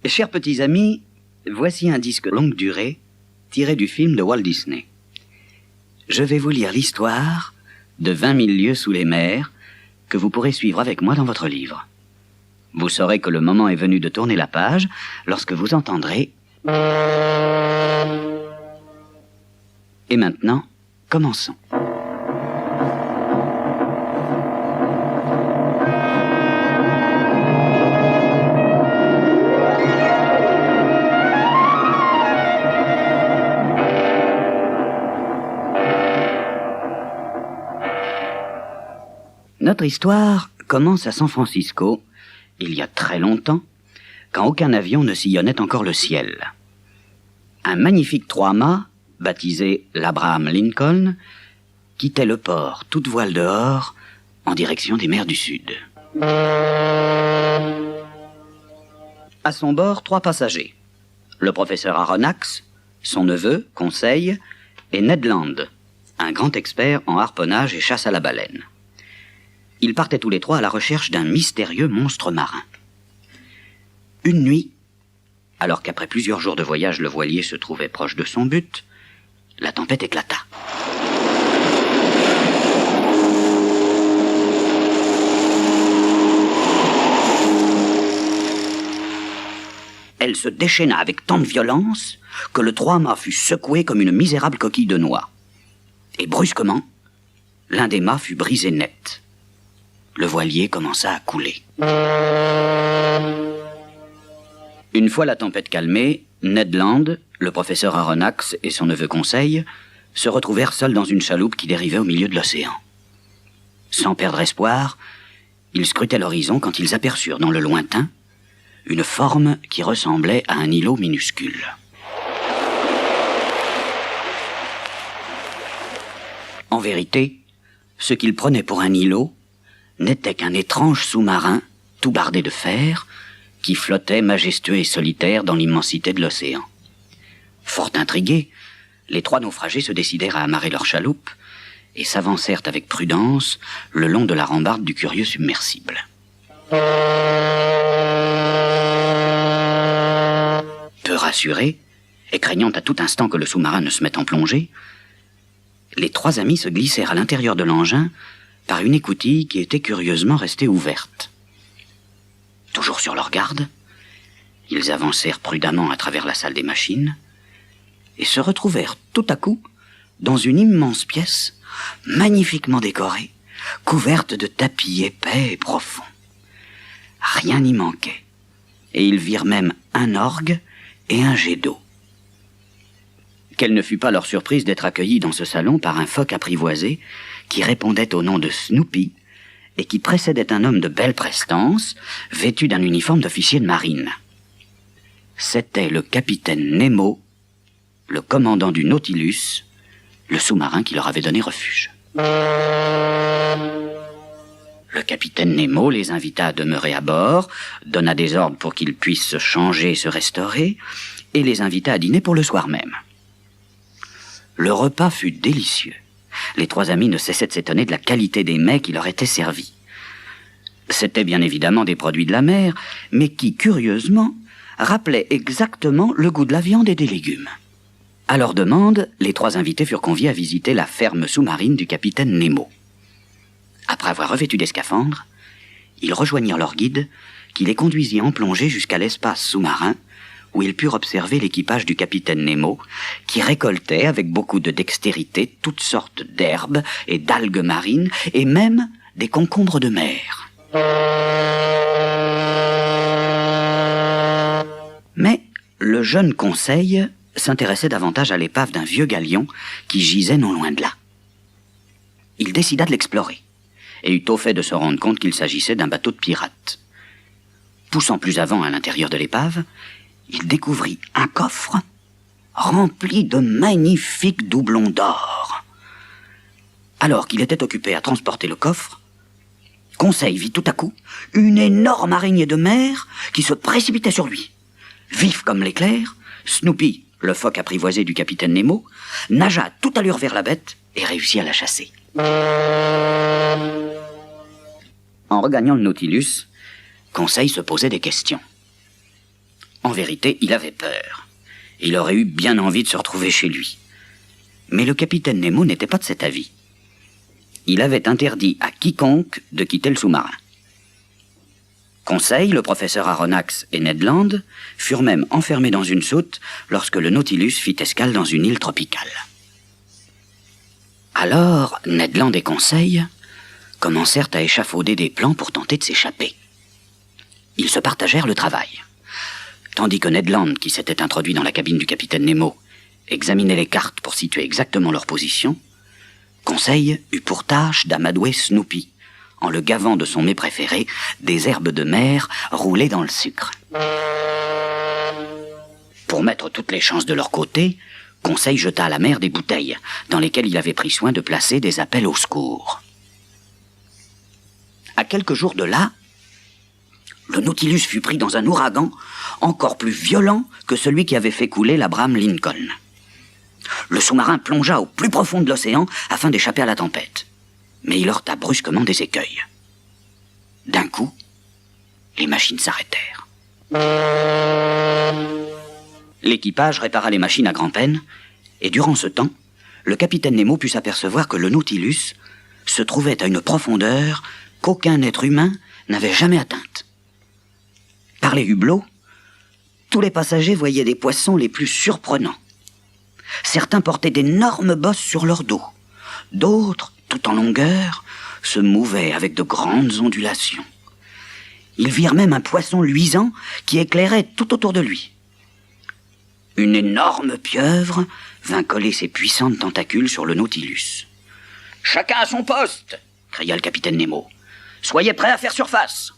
Chers petits amis, voici un disque longue durée tiré du film de Walt Disney. Je vais vous lire l'histoire de 20 000 lieues sous les mers que vous pourrez suivre avec moi dans votre livre. Vous saurez que le moment est venu de tourner la page lorsque vous entendrez... Et maintenant, commençons. Notre histoire commence à San Francisco, il y a très longtemps, quand aucun avion ne sillonnait encore le ciel. Un magnifique trois-mâts, baptisé l'Abraham Lincoln, quittait le port, toute voile dehors, en direction des mers du Sud. À son bord, 3 passagers. Le professeur Aronnax, son neveu, Conseil, et Ned Land, un grand expert en harponnage et chasse à la baleine. Ils partaient tous les 3 à la recherche d'un mystérieux monstre marin. Une nuit, alors qu'après plusieurs jours de voyage, le voilier se trouvait proche de son but, la tempête éclata. Elle se déchaîna avec tant de violence que le trois-mâts fut secoué comme une misérable coquille de noix. Et brusquement, l'un des mâts fut brisé net. Le voilier commença à couler. Une fois la tempête calmée, Ned Land, le professeur Aronnax et son neveu Conseil se retrouvèrent seuls dans une chaloupe qui dérivait au milieu de l'océan. Sans perdre espoir, ils scrutaient l'horizon quand ils aperçurent dans le lointain une forme qui ressemblait à un îlot minuscule. En vérité, ce qu'ils prenaient pour un îlot n'était qu'un étrange sous-marin, tout bardé de fer, qui flottait majestueux et solitaire dans l'immensité de l'océan. Fort intrigués, les 3 naufragés se décidèrent à amarrer leur chaloupe et s'avancèrent avec prudence le long de la rambarde du curieux submersible. Peu rassurés, et craignant à tout instant que le sous-marin ne se mette en plongée, les 3 amis se glissèrent à l'intérieur de l'engin par une écoutille qui était curieusement restée ouverte. Toujours sur leur garde, ils avancèrent prudemment à travers la salle des machines et se retrouvèrent tout à coup dans une immense pièce magnifiquement décorée, couverte de tapis épais et profonds. Rien n'y manquait, et ils virent même un orgue et un jet d'eau. Quelle ne fut pas leur surprise d'être accueillis dans ce salon par un phoque apprivoisé qui répondait au nom de Snoopy et qui précédait un homme de belle prestance, vêtu d'un uniforme d'officier de marine. C'était le capitaine Nemo, le commandant du Nautilus, le sous-marin qui leur avait donné refuge. Le capitaine Nemo les invita à demeurer à bord, donna des ordres pour qu'ils puissent se changer et se restaurer, et les invita à dîner pour le soir même. Le repas fut délicieux. Les 3 amis ne cessaient de s'étonner de la qualité des mets qui leur étaient servis. C'étaient bien évidemment des produits de la mer, mais qui, curieusement, rappelaient exactement le goût de la viande et des légumes. À leur demande, les 3 invités furent conviés à visiter la ferme sous-marine du capitaine Nemo. Après avoir revêtu des scaphandres, ils rejoignirent leur guide, qui les conduisit en plongée jusqu'à l'espace sous-marin, où ils purent observer l'équipage du capitaine Nemo, qui récoltait avec beaucoup de dextérité toutes sortes d'herbes et d'algues marines, et même des concombres de mer. Mais le jeune Conseil s'intéressait davantage à l'épave d'un vieux galion qui gisait non loin de là. Il décida de l'explorer, et eut au fait de se rendre compte qu'il s'agissait d'un bateau de pirates. Poussant plus avant à l'intérieur de l'épave, il découvrit un coffre rempli de magnifiques doublons d'or. Alors qu'il était occupé à transporter le coffre, Conseil vit tout à coup une énorme araignée de mer qui se précipitait sur lui. Vif comme l'éclair, Snoopy, le phoque apprivoisé du capitaine Nemo, nagea à toute allure vers la bête et réussit à la chasser. En regagnant le Nautilus, Conseil se posait des questions. En vérité, il avait peur. Il aurait eu bien envie de se retrouver chez lui. Mais le capitaine Nemo n'était pas de cet avis. Il avait interdit à quiconque de quitter le sous-marin. Conseil, le professeur Aronnax et Ned Land furent même enfermés dans une soute lorsque le Nautilus fit escale dans une île tropicale. Alors, Ned Land et Conseil commencèrent à échafauder des plans pour tenter de s'échapper. Ils se partagèrent le travail. Tandis que Ned Land, qui s'était introduit dans la cabine du capitaine Nemo, examinait les cartes pour situer exactement leur position, Conseil eut pour tâche d'amadouer Snoopy, en le gavant de son mets préféré, des herbes de mer roulées dans le sucre. Pour mettre toutes les chances de leur côté, Conseil jeta à la mer des bouteilles, dans lesquelles il avait pris soin de placer des appels au secours. À quelques jours de là, le Nautilus fut pris dans un ouragan encore plus violent que celui qui avait fait couler l'Abraham Lincoln. Le sous-marin plongea au plus profond de l'océan afin d'échapper à la tempête. Mais il heurta brusquement des écueils. D'un coup, les machines s'arrêtèrent. L'équipage répara les machines à grand-peine, et durant ce temps, le capitaine Nemo put s'apercevoir que le Nautilus se trouvait à une profondeur qu'aucun être humain n'avait jamais atteinte. Par les hublots, tous les passagers voyaient des poissons les plus surprenants. Certains portaient d'énormes bosses sur leur dos. D'autres, tout en longueur, se mouvaient avec de grandes ondulations. Ils virent même un poisson luisant qui éclairait tout autour de lui. Une énorme pieuvre vint coller ses puissantes tentacules sur le Nautilus. « Chacun à son poste !» cria le capitaine Nemo. « Soyez prêts à faire surface !»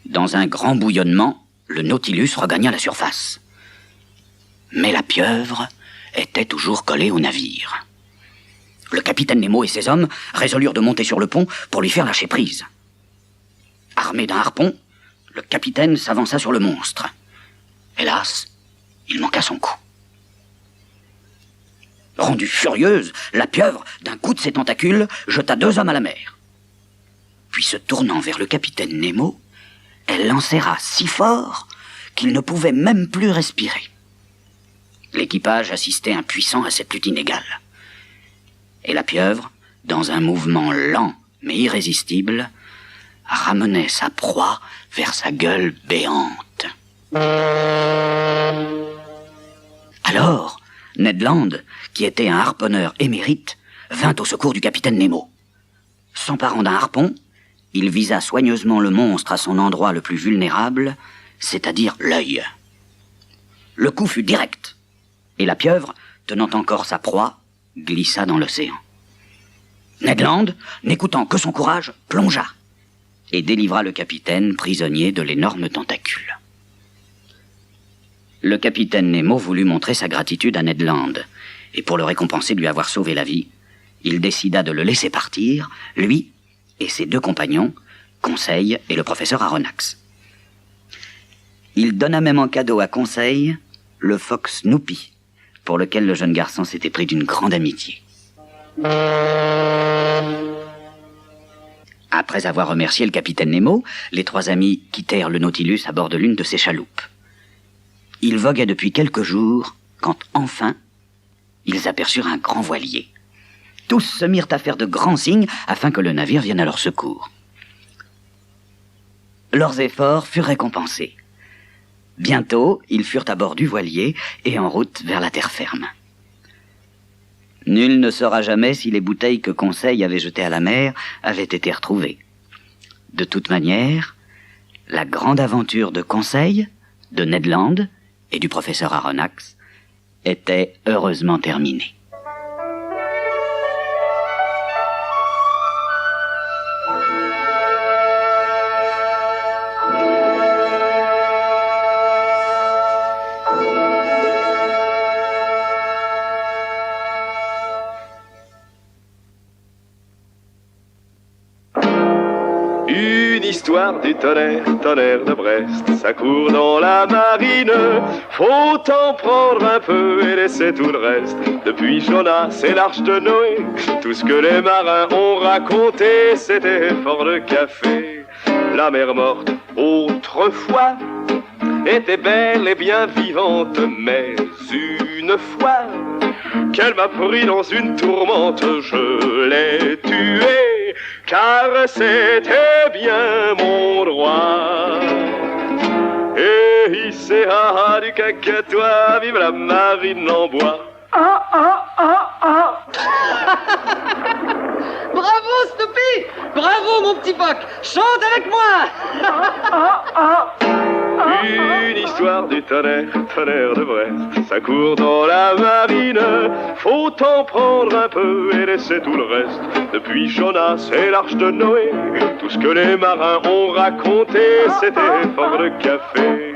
Dans un grand bouillonnement, le Nautilus regagna la surface. Mais la pieuvre était toujours collée au navire. Le capitaine Nemo et ses hommes résolurent de monter sur le pont pour lui faire lâcher prise. Armé d'un harpon, le capitaine s'avança sur le monstre. Hélas, il manqua son coup. Rendue furieuse, la pieuvre, d'un coup de ses tentacules, jeta 2 hommes à la mer. Puis se tournant vers le capitaine Nemo, elle l'enserra si fort qu'il ne pouvait même plus respirer. L'équipage assistait impuissant à cette lutte inégale. Et la pieuvre, dans un mouvement lent mais irrésistible, ramenait sa proie vers sa gueule béante. Alors, Ned Land, qui était un harponneur émérite, vint au secours du capitaine Nemo. S'emparant d'un harpon, il visa soigneusement le monstre à son endroit le plus vulnérable, c'est-à-dire l'œil. Le coup fut direct, et la pieuvre, tenant encore sa proie, glissa dans l'océan. Ned Land, n'écoutant que son courage, plongea et délivra le capitaine prisonnier de l'énorme tentacule. Le capitaine Nemo voulut montrer sa gratitude à Ned Land, et pour le récompenser de lui avoir sauvé la vie, il décida de le laisser partir, lui et ses 2 compagnons, Conseil et le professeur Aronnax. Il donna même en cadeau à Conseil le phoque Snoopy, pour lequel le jeune garçon s'était pris d'une grande amitié. Après avoir remercié le capitaine Nemo, les 3 amis quittèrent le Nautilus à bord de l'une de ses chaloupes. Ils voguaient depuis quelques jours, quand enfin, ils aperçurent un grand voilier. Tous se mirent à faire de grands signes afin que le navire vienne à leur secours. Leurs efforts furent récompensés. Bientôt, ils furent à bord du voilier et en route vers la terre ferme. Nul ne saura jamais si les bouteilles que Conseil avait jetées à la mer avaient été retrouvées. De toute manière, la grande aventure de Conseil, de Ned Land et du professeur Aronnax était heureusement terminée. Histoire du tonnerre de Brest, ça court dans la marine. Faut en prendre un peu et laisser tout le reste. Depuis Jonas et l'arche de Noé, tout ce que les marins ont raconté, c'était fort de café. La mer morte autrefois était belle et bien vivante, mais une fois qu'elle m'a pris dans une tourmente, je l'ai tuée, car c'était bien mon droit. Et hissé du cacatois, vive la marine en bois. Bravo, Stoppy! Bravo, mon petit Phoque! Chante avec moi! Une histoire du tonnerre, tonnerre de Brest. Ça court dans la marine, faut en prendre un peu et laisser tout le reste. Depuis Jonas et l'arche de Noé, tout ce que les marins ont raconté, c'était fort de café.